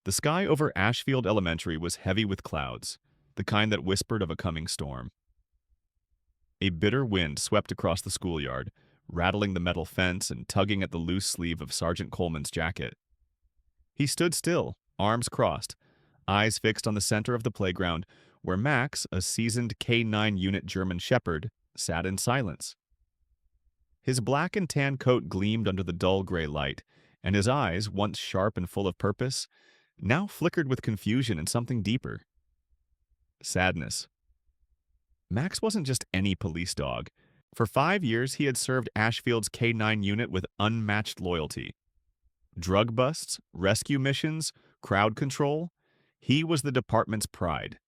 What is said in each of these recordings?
The sky over Ashfield Elementary was heavy with clouds, the kind that whispered of a coming storm. A bitter wind swept across the schoolyard, rattling the metal fence and tugging at the loose sleeve of Sergeant Coleman's jacket. He stood still, arms crossed, eyes fixed on the center of the playground, where Max, a seasoned K-9 unit German Shepherd, sat in silence. His black and tan coat gleamed under the dull gray light, and his eyes, once sharp and full of purpose, now flickered with confusion and something deeper. Sadness. Max wasn't just any police dog. For 5 years, he had served Ashfield's K-9 unit with unmatched loyalty. Drug busts, rescue missions, crowd control, he was the department's pride.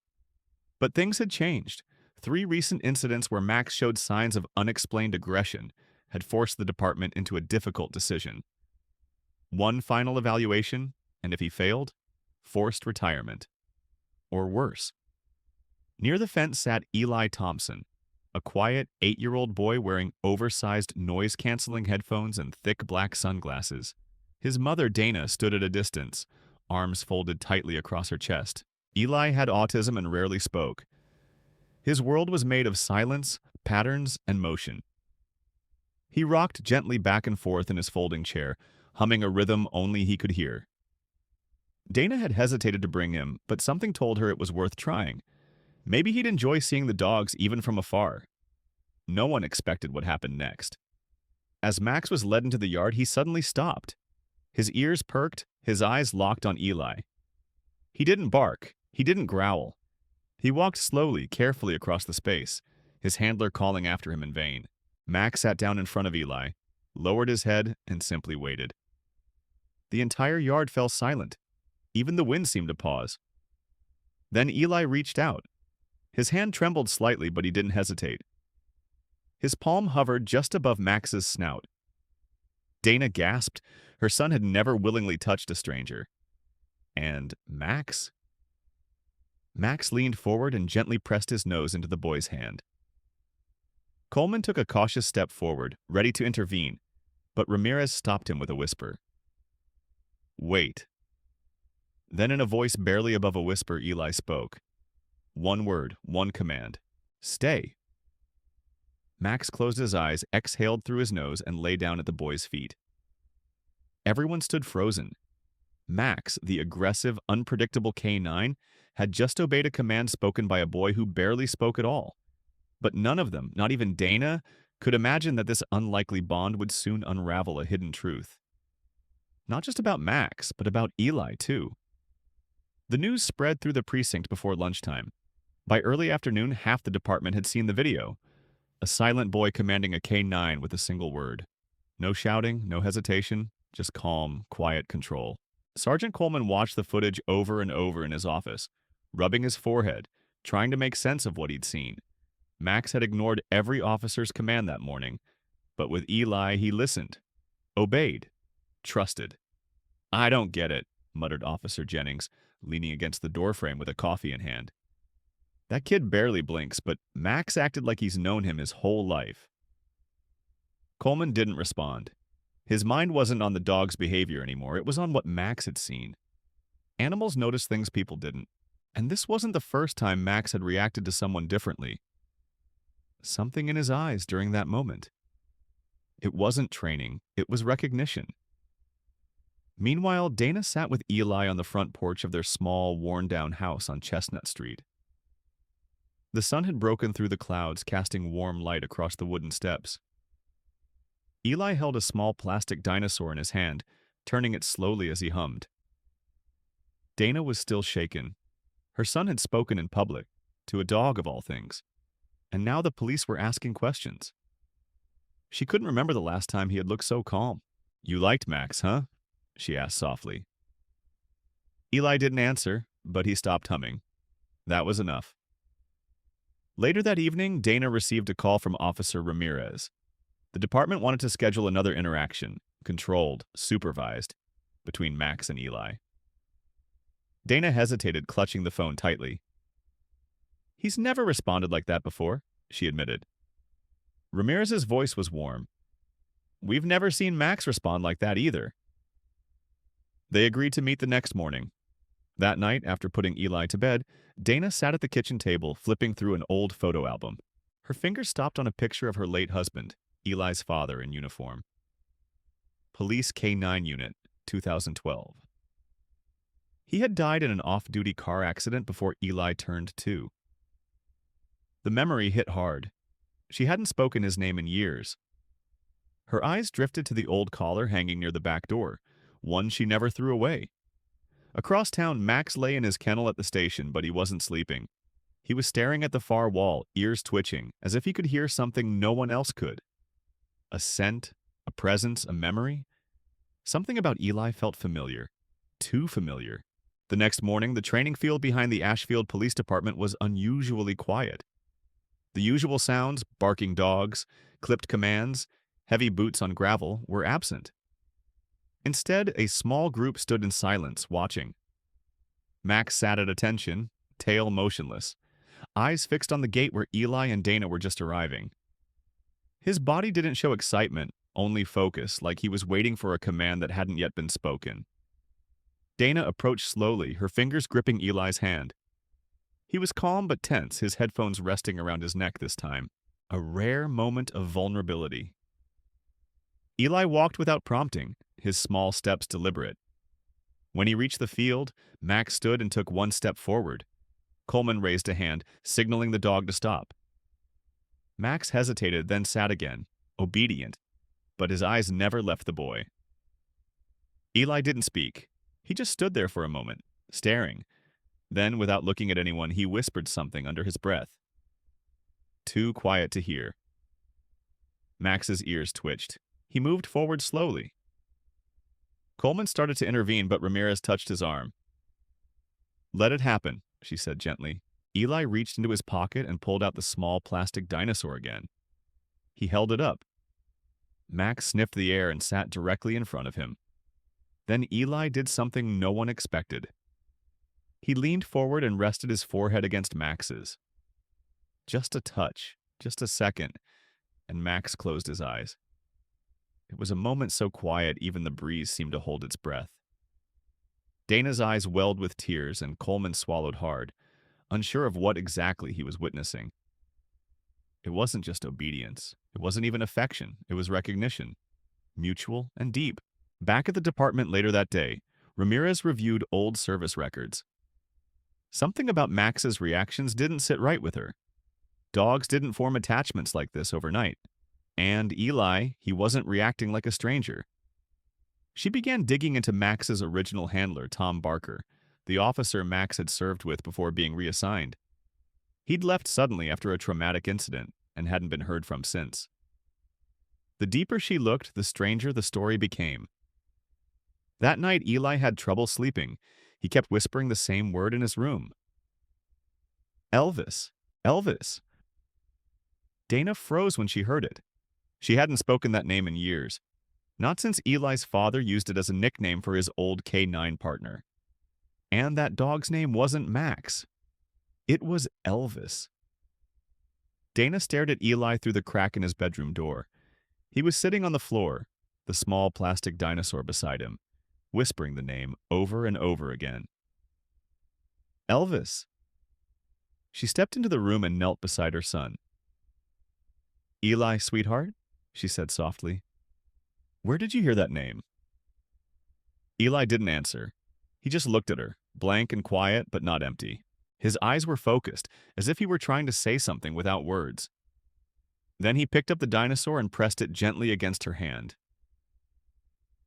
But things had changed. 3 recent incidents where Max showed signs of unexplained aggression had forced the department into a difficult decision. One final evaluation, and if he failed, forced retirement. Or worse. Near the fence sat Eli Thompson, a quiet 8-year-old boy wearing oversized noise-canceling headphones and thick black sunglasses. His mother, Dana, stood at a distance, arms folded tightly across her chest. Eli had autism and rarely spoke. His world was made of silence, patterns, and motion. He rocked gently back and forth in his folding chair, humming a rhythm only he could hear. Dana had hesitated to bring him, but something told her it was worth trying. Maybe he'd enjoy seeing the dogs even from afar. No one expected what happened next. As Max was led into the yard, he suddenly stopped. His ears perked, his eyes locked on Eli. He didn't bark, he didn't growl. He walked slowly, carefully across the space, his handler calling after him in vain. Max sat down in front of Eli, lowered his head, and simply waited. The entire yard fell silent. Even the wind seemed to pause. Then Eli reached out. His hand trembled slightly, but he didn't hesitate. His palm hovered just above Max's snout. Dana gasped. Her son had never willingly touched a stranger. And Max? Max leaned forward and gently pressed his nose into the boy's hand. Coleman took a cautious step forward, ready to intervene, but Ramirez stopped him with a whisper. Wait. Then in a voice barely above a whisper, Eli spoke. One word, one command. Stay. Max closed his eyes, exhaled through his nose, and lay down at the boy's feet. Everyone stood frozen. Max, the aggressive, unpredictable K-9, had just obeyed a command spoken by a boy who barely spoke at all. But none of them, not even Dana, could imagine that this unlikely bond would soon unravel a hidden truth. Not just about Max, but about Eli, too. The news spread through the precinct before lunchtime. By early afternoon, half the department had seen the video. A silent boy commanding a K-9 with a single word. No shouting, no hesitation, just calm, quiet control. Sergeant Coleman watched the footage over and over in his office, rubbing his forehead, trying to make sense of what he'd seen. Max had ignored every officer's command that morning, but with Eli he listened, obeyed, trusted. I don't get it, muttered Officer Jennings, leaning against the doorframe with a coffee in hand. That kid barely blinks, but Max acted like he's known him his whole life. Coleman didn't respond. His mind wasn't on the dog's behavior anymore, it was on what Max had seen. Animals notice things people didn't, and this wasn't the first time Max had reacted to someone differently. Something in his eyes during that moment. It wasn't training, it was recognition. Meanwhile, Dana sat with Eli on the front porch of their small, worn-down house on Chestnut Street. The sun had broken through the clouds, casting warm light across the wooden steps. Eli held a small plastic dinosaur in his hand, turning it slowly as he hummed. Dana was still shaken. Her son had spoken in public, to a dog of all things, and now the police were asking questions. She couldn't remember the last time he had looked so calm. You liked Max, huh? She asked softly. Eli didn't answer, but he stopped humming. That was enough. Later that evening, Dana received a call from Officer Ramirez. The department wanted to schedule another interaction, controlled, supervised, between Max and Eli. Dana hesitated, clutching the phone tightly. He's never responded like that before, she admitted. Ramirez's voice was warm. We've never seen Max respond like that either. They agreed to meet the next morning. That night, after putting Eli to bed, Dana sat at the kitchen table, flipping through an old photo album. Her fingers stopped on a picture of her late husband, Eli's father in uniform. Police K-9 Unit, 2012. He had died in an off-duty car accident before Eli turned 2. The memory hit hard. She hadn't spoken his name in years. Her eyes drifted to the old collar hanging near the back door, one she never threw away. Across town, Max lay in his kennel at the station, but he wasn't sleeping. He was staring at the far wall, ears twitching, as if he could hear something no one else could. A scent, a presence, a memory. Something about Eli felt familiar. Too familiar. The next morning, the training field behind the Ashfield Police Department was unusually quiet. The usual sounds, barking dogs, clipped commands, heavy boots on gravel, were absent. Instead, a small group stood in silence, watching. Max sat at attention, tail motionless, eyes fixed on the gate where Eli and Dana were just arriving. His body didn't show excitement, only focus, like he was waiting for a command that hadn't yet been spoken. Dana approached slowly, her fingers gripping Eli's hand. He was calm but tense, his headphones resting around his neck this time. A rare moment of vulnerability. Eli walked without prompting, his small steps deliberate. When he reached the field, Max stood and took one step forward. Coleman raised a hand, signaling the dog to stop. Max hesitated, then sat again, obedient, but his eyes never left the boy. Eli didn't speak. He just stood there for a moment, staring. Then, without looking at anyone, he whispered something under his breath. Too quiet to hear. Max's ears twitched. He moved forward slowly. Coleman started to intervene, but Ramirez touched his arm. "Let it happen," she said gently. Eli reached into his pocket and pulled out the small plastic dinosaur again. He held it up. Max sniffed the air and sat directly in front of him. Then Eli did something no one expected. He leaned forward and rested his forehead against Max's. Just a touch, just a second, and Max closed his eyes. It was a moment so quiet even the breeze seemed to hold its breath. Dana's eyes welled with tears and Coleman swallowed hard, unsure of what exactly he was witnessing. It wasn't just obedience. It wasn't even affection. It was recognition. Mutual and deep. Back at the department later that day, Ramirez reviewed old service records. Something about Max's reactions didn't sit right with her. Dogs didn't form attachments like this overnight. And Eli, he wasn't reacting like a stranger. She began digging into Max's original handler, Tom Barker, the officer Max had served with before being reassigned. He'd left suddenly after a traumatic incident and hadn't been heard from since. The deeper she looked, the stranger the story became. That night, Eli had trouble sleeping. He kept whispering the same word in his room. Elvis. Elvis. Dana froze when she heard it. She hadn't spoken that name in years. Not since Eli's father used it as a nickname for his old K-9 partner. And that dog's name wasn't Max. It was Elvis. Dana stared at Eli through the crack in his bedroom door. He was sitting on the floor, the small plastic dinosaur beside him, whispering the name over and over again. Elvis. She stepped into the room and knelt beside her son. Eli, sweetheart, she said softly. Where did you hear that name? Eli didn't answer. He just looked at her, blank and quiet, but not empty. His eyes were focused, as if he were trying to say something without words. Then he picked up the dinosaur and pressed it gently against her hand.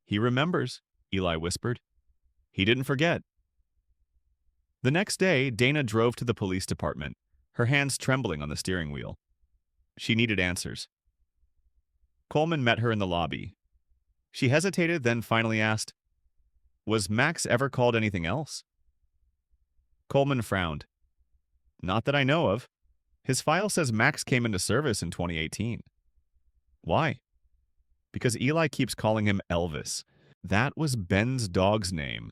He remembers, Eli whispered. He didn't forget. The next day, Dana drove to the police department, her hands trembling on the steering wheel. She needed answers. Coleman met her in the lobby. She hesitated, then finally asked, Was Max ever called anything else? Coleman frowned. Not that I know of. His file says Max came into service in 2018. Why? Because Eli keeps calling him Elvis. That was Ben's dog's name.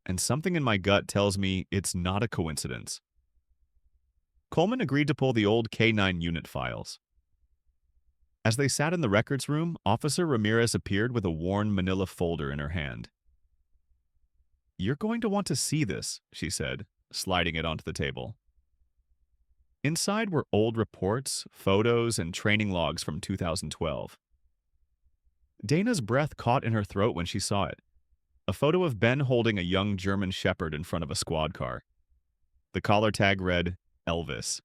And something in my gut tells me it's not a coincidence. Coleman agreed to pull the old K-9 unit files. As they sat in the records room, Officer Ramirez appeared with a worn manila folder in her hand. "You're going to want to see this," she said, sliding it onto the table. Inside were old reports, photos, and training logs from 2012. Dana's breath caught in her throat when she saw it. A photo of Ben holding a young German shepherd in front of a squad car. The collar tag read, Elvis.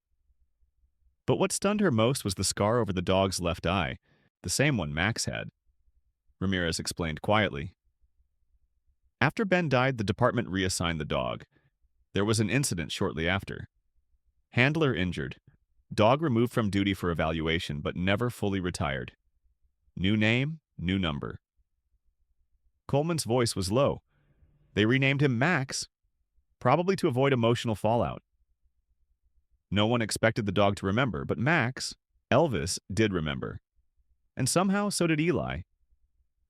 But what stunned her most was the scar over the dog's left eye, the same one Max had. Ramirez explained quietly. After Ben died, the department reassigned the dog. There was an incident shortly after. Handler injured. Dog removed from duty for evaluation, but never fully retired. New name, new number. Coleman's voice was low. They renamed him Max, probably to avoid emotional fallout. No one expected the dog to remember, but Max, Elvis, did remember. And somehow so did Eli.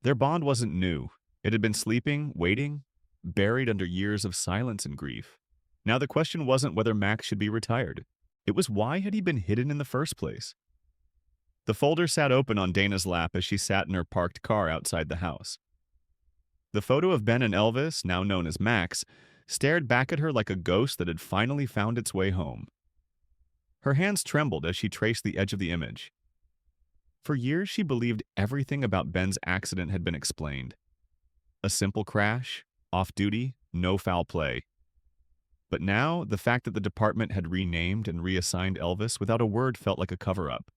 Their bond wasn't new. It had been sleeping, waiting, buried under years of silence and grief. Now the question wasn't whether Max should be retired. It was why had he been hidden in the first place? The folder sat open on Dana's lap as she sat in her parked car outside the house. The photo of Ben and Elvis, now known as Max, stared back at her like a ghost that had finally found its way home. Her hands trembled as she traced the edge of the image. For years, she believed everything about Ben's accident had been explained. A simple crash, off-duty, no foul play. But now, the fact that the department had renamed and reassigned Elvis without a word felt like a cover-up.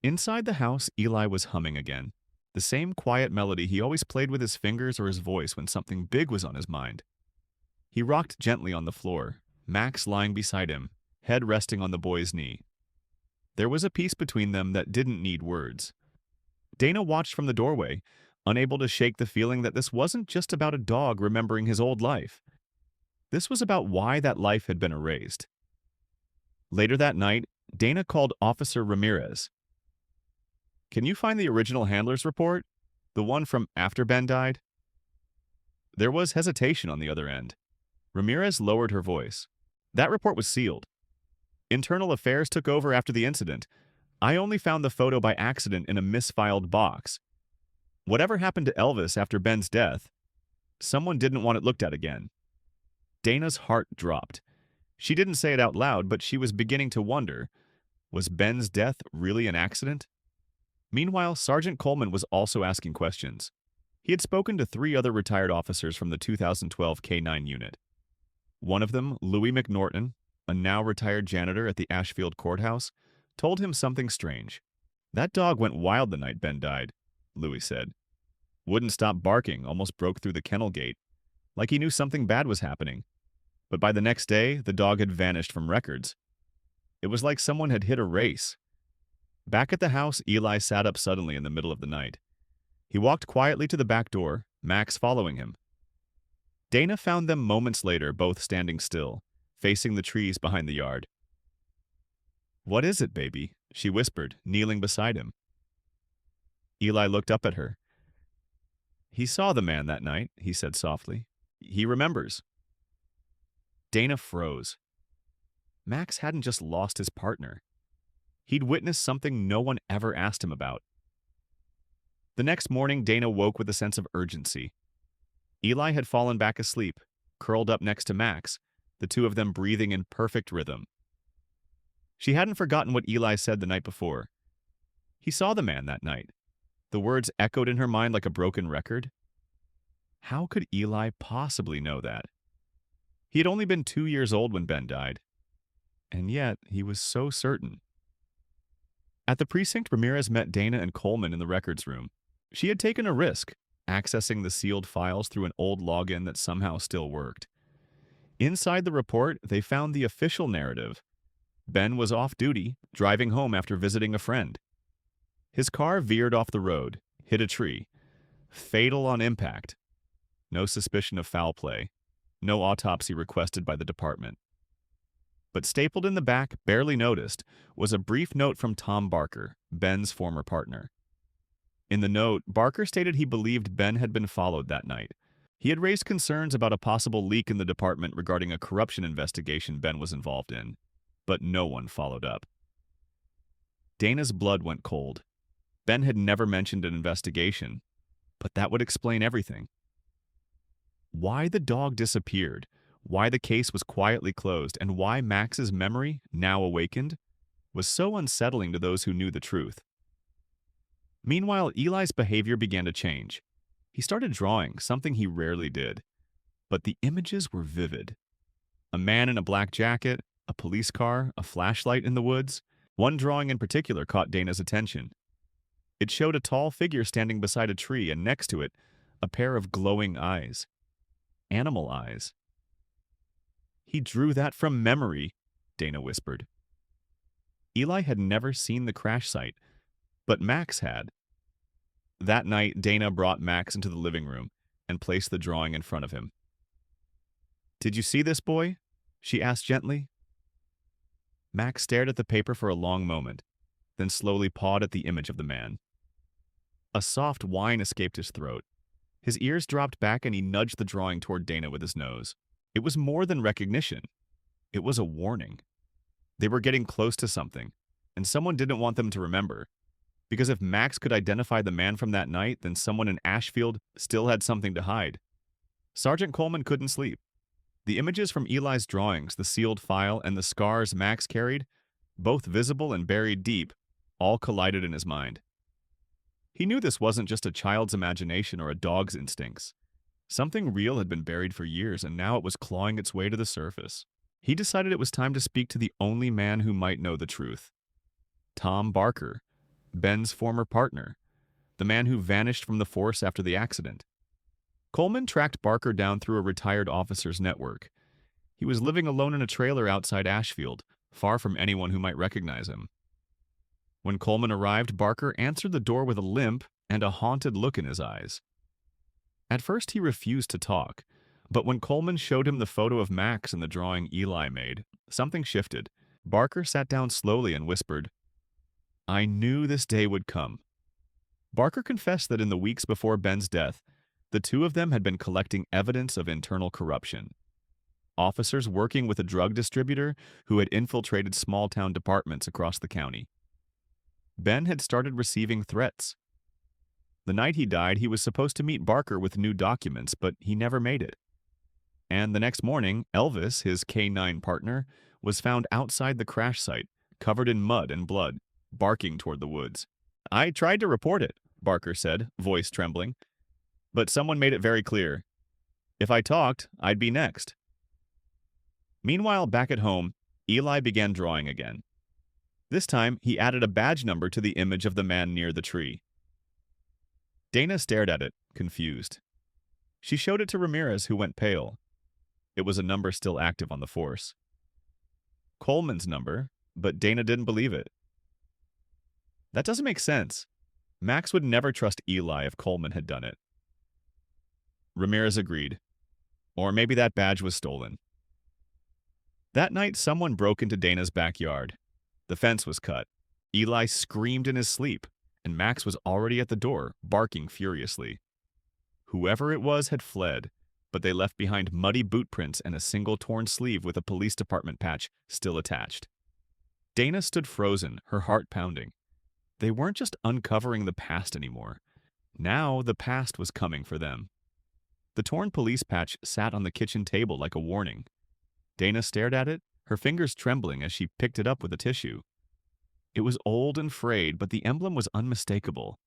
Inside the house, Eli was humming again. The same quiet melody he always played with his fingers or his voice when something big was on his mind. He rocked gently on the floor, Max lying beside him, head resting on the boy's knee. There was a peace between them that didn't need words. Dana watched from the doorway, unable to shake the feeling that this wasn't just about a dog remembering his old life. This was about why that life had been erased. Later that night, Dana called Officer Ramirez. "Can you find the original handler's report? The one from after Ben died?" There was hesitation on the other end. Ramirez lowered her voice. "That report was sealed. Internal Affairs took over after the incident. I only found the photo by accident in a misfiled box. Whatever happened to Elvis after Ben's death, someone didn't want it looked at again." Dana's heart dropped. She didn't say it out loud, but she was beginning to wonder, was Ben's death really an accident? Meanwhile, Sergeant Coleman was also asking questions. He had spoken to 3 other retired officers from the 2012 K-9 unit. One of them, Louis McNorton, a now-retired janitor at the Ashfield courthouse, told him something strange. "That dog went wild the night Ben died," Louis said. "Wouldn't stop barking, almost broke through the kennel gate, like he knew something bad was happening. But by the next day, the dog had vanished from records. It was like someone had hit a race." Back at the house, Eli sat up suddenly in the middle of the night. He walked quietly to the back door, Max following him. Dana found them moments later, both standing still, facing the trees behind the yard. "What is it, baby?" she whispered, kneeling beside him. Eli looked up at her. "He saw the man that night," he said softly. "He remembers." Dana froze. Max hadn't just lost his partner. He'd witnessed something no one ever asked him about. The next morning, Dana woke with a sense of urgency. Eli had fallen back asleep, curled up next to Max, the two of them breathing in perfect rhythm. She hadn't forgotten what Eli said the night before. He saw the man that night. The words echoed in her mind like a broken record. How could Eli possibly know that? He had only been 2 years old when Ben died. And yet, he was so certain. At the precinct, Ramirez met Dana and Coleman in the records room. She had taken a risk, accessing the sealed files through an old login that somehow still worked. Inside the report, they found the official narrative. Ben was off duty, driving home after visiting a friend. His car veered off the road, hit a tree. Fatal on impact. No suspicion of foul play. No autopsy requested by the department. But stapled in the back, barely noticed, was a brief note from Tom Barker, Ben's former partner. In the note, Barker stated he believed Ben had been followed that night. He had raised concerns about a possible leak in the department regarding a corruption investigation Ben was involved in, but no one followed up. Dana's blood went cold. Ben had never mentioned an investigation, but that would explain everything. Why the dog disappeared, why the case was quietly closed, and why Max's memory, now awakened, was so unsettling to those who knew the truth. Meanwhile, Eli's behavior began to change. He started drawing, something he rarely did. But the images were vivid. A man in a black jacket, a police car, a flashlight in the woods. One drawing in particular caught Dana's attention. It showed a tall figure standing beside a tree, and next to it, a pair of glowing eyes. Animal eyes. "He drew that from memory," Dana whispered. Eli had never seen the crash site, but Max had. That night, Dana brought Max into the living room and placed the drawing in front of him. "Did you see this, boy?" she asked gently. Max stared at the paper for a long moment, then slowly pawed at the image of the man. A soft whine escaped his throat. His ears dropped back and he nudged the drawing toward Dana with his nose. It was more than recognition. It was a warning. They were getting close to something, and someone didn't want them to remember. Because if Max could identify the man from that night, then someone in Ashfield still had something to hide. Sergeant Coleman couldn't sleep. The images from Eli's drawings, the sealed file, and the scars Max carried, both visible and buried deep, all collided in his mind. He knew this wasn't just a child's imagination or a dog's instincts. Something real had been buried for years, and now it was clawing its way to the surface. He decided it was time to speak to the only man who might know the truth. Tom Barker, Ben's former partner, the man who vanished from the force after the accident. Coleman tracked Barker down through a retired officer's network. He was living alone in a trailer outside Ashfield, far from anyone who might recognize him. When Coleman arrived, Barker answered the door with a limp and a haunted look in his eyes. At first he refused to talk, but when Coleman showed him the photo of Max and the drawing Eli made, something shifted. Barker sat down slowly and whispered, "I knew this day would come." Barker confessed that in the weeks before Ben's death, the two of them had been collecting evidence of internal corruption. Officers working with a drug distributor who had infiltrated small-town departments across the county. Ben had started receiving threats. The night he died, he was supposed to meet Barker with new documents, but he never made it. And the next morning, Elvis, his K9 partner, was found outside the crash site, covered in mud and blood, barking toward the woods. "I tried to report it," Barker said, voice trembling. "But someone made it very clear. If I talked, I'd be next." Meanwhile, back at home, Eli began drawing again. This time, he added a badge number to the image of the man near the tree. Dana stared at it, confused. She showed it to Ramirez, who went pale. It was a number still active on the force. Coleman's number, but Dana didn't believe it. "That doesn't make sense. Max would never trust Eli if Coleman had done it." Ramirez agreed. Or maybe that badge was stolen. That night, someone broke into Dana's backyard. The fence was cut. Eli screamed in his sleep, and Max was already at the door, barking furiously. Whoever it was had fled, but they left behind muddy boot prints and a single torn sleeve with a police department patch still attached. Dana stood frozen, her heart pounding. They weren't just uncovering the past anymore. Now the past was coming for them. The torn police patch sat on the kitchen table like a warning. Dana stared at it, her fingers trembling as she picked it up with a tissue. It was old and frayed, but the emblem was unmistakable.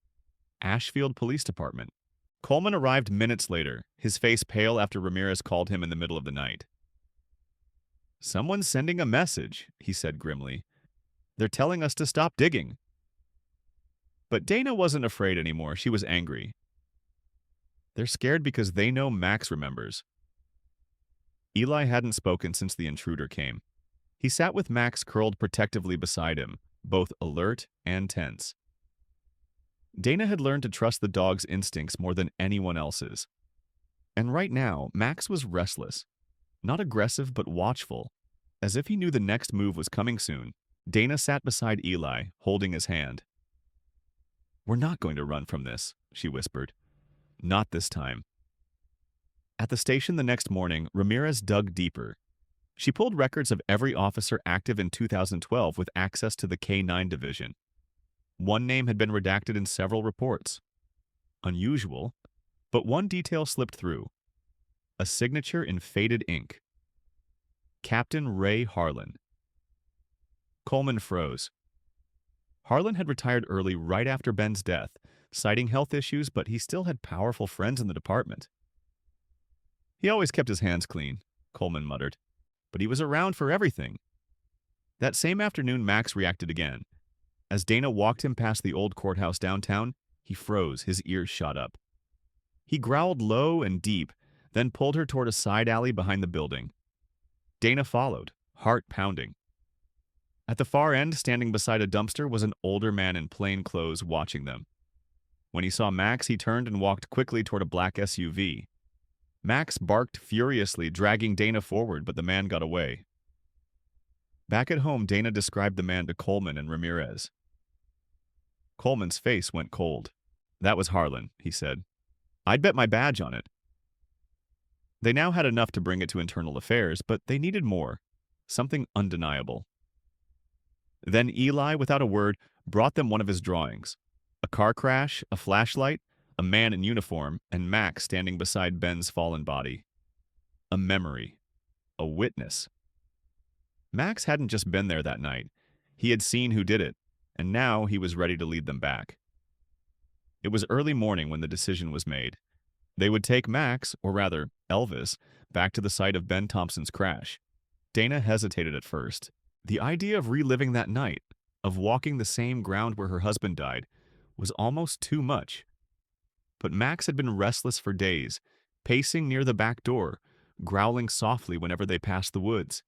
Ashfield Police Department. Coleman arrived minutes later, his face pale after Ramirez called him in the middle of the night. "Someone's sending a message," he said grimly. "They're telling us to stop digging." But Dana wasn't afraid anymore, she was angry. They're scared because they know Max remembers. Eli hadn't spoken since the intruder came. He sat with Max curled protectively beside him, both alert and tense. Dana had learned to trust the dog's instincts more than anyone else's. And right now, Max was restless. Not aggressive, but watchful, as if he knew the next move was coming soon. Dana sat beside Eli, holding his hand. "We're not going to run from this," she whispered. "Not this time." At the station the next morning, Ramirez dug deeper. She pulled records of every officer active in 2012 with access to the K9 division. One name had been redacted in several reports. Unusual, but one detail slipped through. a signature in faded ink. Captain Ray Harlan. Coleman froze. Harlan had retired early right after Ben's death, citing health issues, but he still had powerful friends in the department. He always kept his hands clean, Coleman muttered, but he was around for everything. That same afternoon, Max reacted again. As Dana walked him past the old courthouse downtown, he froze, his ears shot up. He growled low and deep, then pulled her toward a side alley behind the building. Dana followed, heart pounding. At the far end, standing beside a dumpster, was an older man in plain clothes watching them. When he saw Max, he turned and walked quickly toward a black SUV. Max barked furiously, dragging Dana forward, but the man got away. Back at home, Dana described the man to Coleman and Ramirez. Coleman's face went cold. "That was Harlan," he said. "I'd bet my badge on it." They now had enough to bring it to internal affairs, but they needed more. Something undeniable. Then Eli, without a word, brought them one of his drawings. A car crash, a flashlight, a man in uniform, and Max standing beside Ben's fallen body. A memory. A witness. Max hadn't just been there that night. He had seen who did it, and now he was ready to lead them back. It was early morning when the decision was made. They would take Max, or rather, Elvis, back to the site of Ben Thompson's crash. Dana hesitated at first. The idea of reliving that night, of walking the same ground where her husband died, was almost too much. But Max had been restless for days, pacing near the back door, growling softly whenever they passed the woods.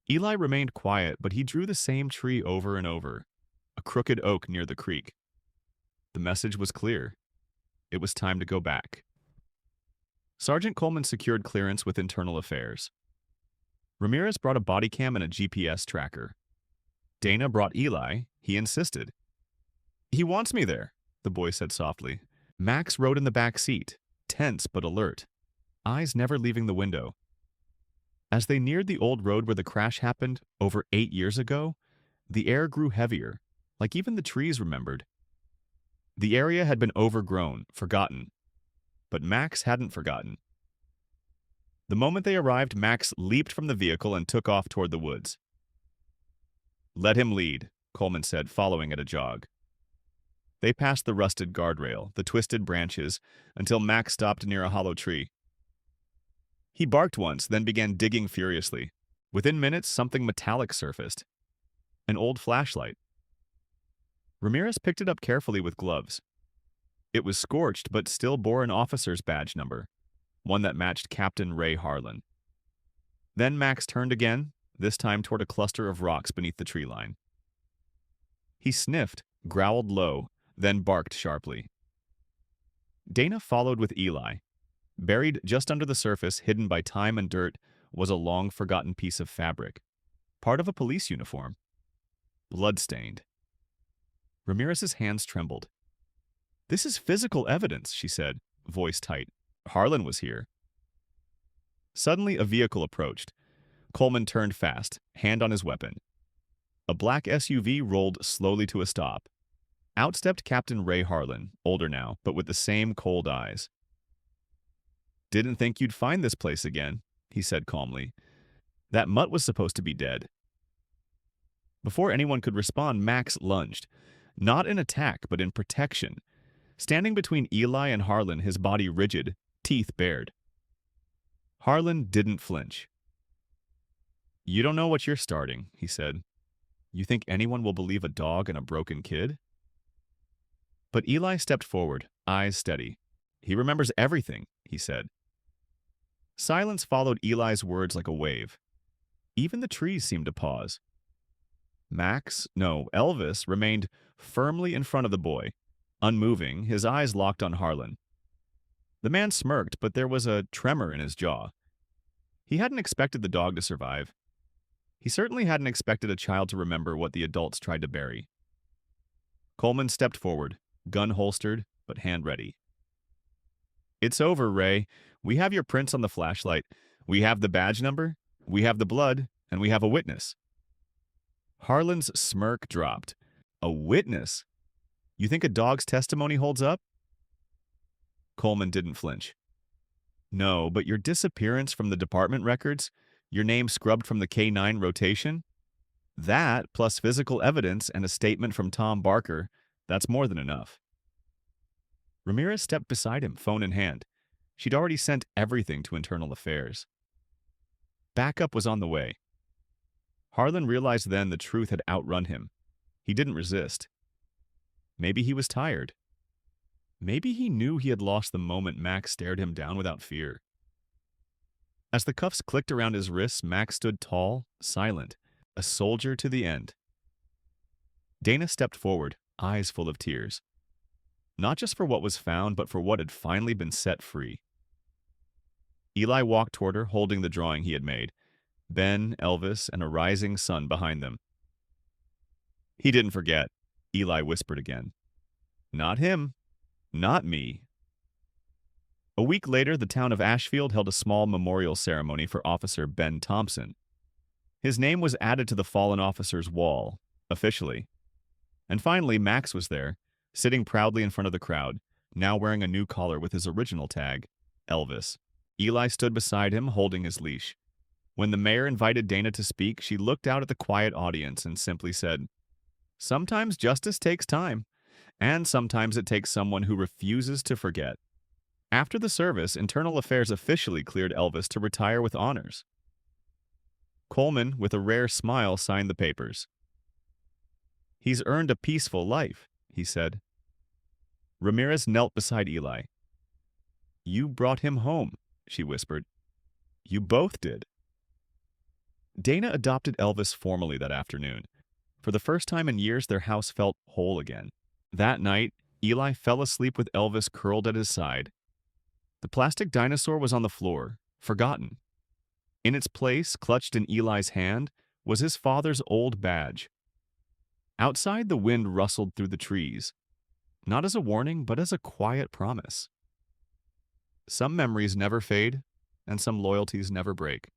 Eli remained quiet, but he drew the same tree over and over, a crooked oak near the creek. The message was clear. It was time to go back. Sergeant Coleman secured clearance with Internal Affairs. Ramirez brought a body cam and a GPS tracker. Dana brought Eli. He insisted. "He wants me there," the boy said softly. Max rode in the back seat, tense but alert, eyes never leaving the window. As they neared the old road where the crash happened over 8 years ago, the air grew heavier, like even the trees remembered. The area had been overgrown, forgotten. But Max hadn't forgotten. The moment they arrived, Max leaped from the vehicle and took off toward the woods. "Let him lead," Coleman said, following at a jog. They passed the rusted guardrail, the twisted branches, until Max stopped near a hollow tree. He barked once, then began digging furiously. Within minutes, something metallic surfaced. An old flashlight. Ramirez picked it up carefully with gloves. It was scorched, but still bore an officer's badge number, one that matched Captain Ray Harlan. Then Max turned again, this time toward a cluster of rocks beneath the tree line. He sniffed, growled low, then barked sharply. Dana followed with Eli. Buried just under the surface, hidden by time and dirt, was a long-forgotten piece of fabric, part of a police uniform. Blood-stained. Ramirez's hands trembled. "This is physical evidence," she said, voice tight. "Harlan was here." Suddenly, a vehicle approached. Coleman turned fast, hand on his weapon. A black SUV rolled slowly to a stop. Out stepped Captain Ray Harlan, older now, but with the same cold eyes. "Didn't think you'd find this place again," he said calmly. "That mutt was supposed to be dead." Before anyone could respond, Max lunged. Not in attack, but in protection. Standing between Eli and Harlan, his body rigid, teeth bared. Harlan didn't flinch. "You don't know what you're starting," he said. "You think anyone will believe a dog and a broken kid?" But Eli stepped forward, eyes steady. "He remembers everything," he said. Silence followed Eli's words like a wave. Even the trees seemed to pause. Elvis remained firmly in front of the boy, unmoving, his eyes locked on Harlan. The man smirked, but there was a tremor in his jaw. He hadn't expected the dog to survive. He certainly hadn't expected a child to remember what the adults tried to bury. Coleman stepped forward, gun holstered, but hand ready. "It's over, Ray. We have your prints on the flashlight. We have the badge number. We have the blood. And we have a witness." Harlan's smirk dropped. "A witness? You think a dog's testimony holds up?" Coleman didn't flinch. No, but your disappearance from the department records, your name scrubbed from the K-9 rotation, that, plus physical evidence and a statement from Tom Barker, that's more than enough. Ramirez stepped beside him, phone in hand. She'd already sent everything to Internal Affairs. Backup was on the way. Harlan realized then the truth had outrun him. He didn't resist. Maybe he was tired. Maybe he knew he had lost the moment Max stared him down without fear. As the cuffs clicked around his wrists, Max stood tall, silent, a soldier to the end. Dana stepped forward, eyes full of tears. Not just for what was found, but for what had finally been set free. Eli walked toward her, holding the drawing he had made. Ben, Elvis, and a rising sun behind them. He didn't forget, Eli whispered again. Not him. Not me. A week later, the town of Ashfield held a small memorial ceremony for Officer Ben Thompson. His name was added to the fallen officer's wall, officially. And finally, Max was there, sitting proudly in front of the crowd, now wearing a new collar with his original tag, Elvis. Eli stood beside him, holding his leash. When the mayor invited Dana to speak, she looked out at the quiet audience and simply said, "Sometimes justice takes time, and sometimes it takes someone who refuses to forget." After the service, Internal Affairs officially cleared Elvis to retire with honors. Coleman, with a rare smile, signed the papers. "He's earned a peaceful life," he said. Ramirez knelt beside Eli. "You brought him home," she whispered. "You both did." Dana adopted Elvis formally that afternoon. For the first time in years, their house felt whole again. That night, Eli fell asleep with Elvis curled at his side. The plastic dinosaur was on the floor, forgotten. In its place, clutched in Eli's hand, was his father's old badge. Outside, the wind rustled through the trees, not as a warning, but as a quiet promise. Some memories never fade, and some loyalties never break.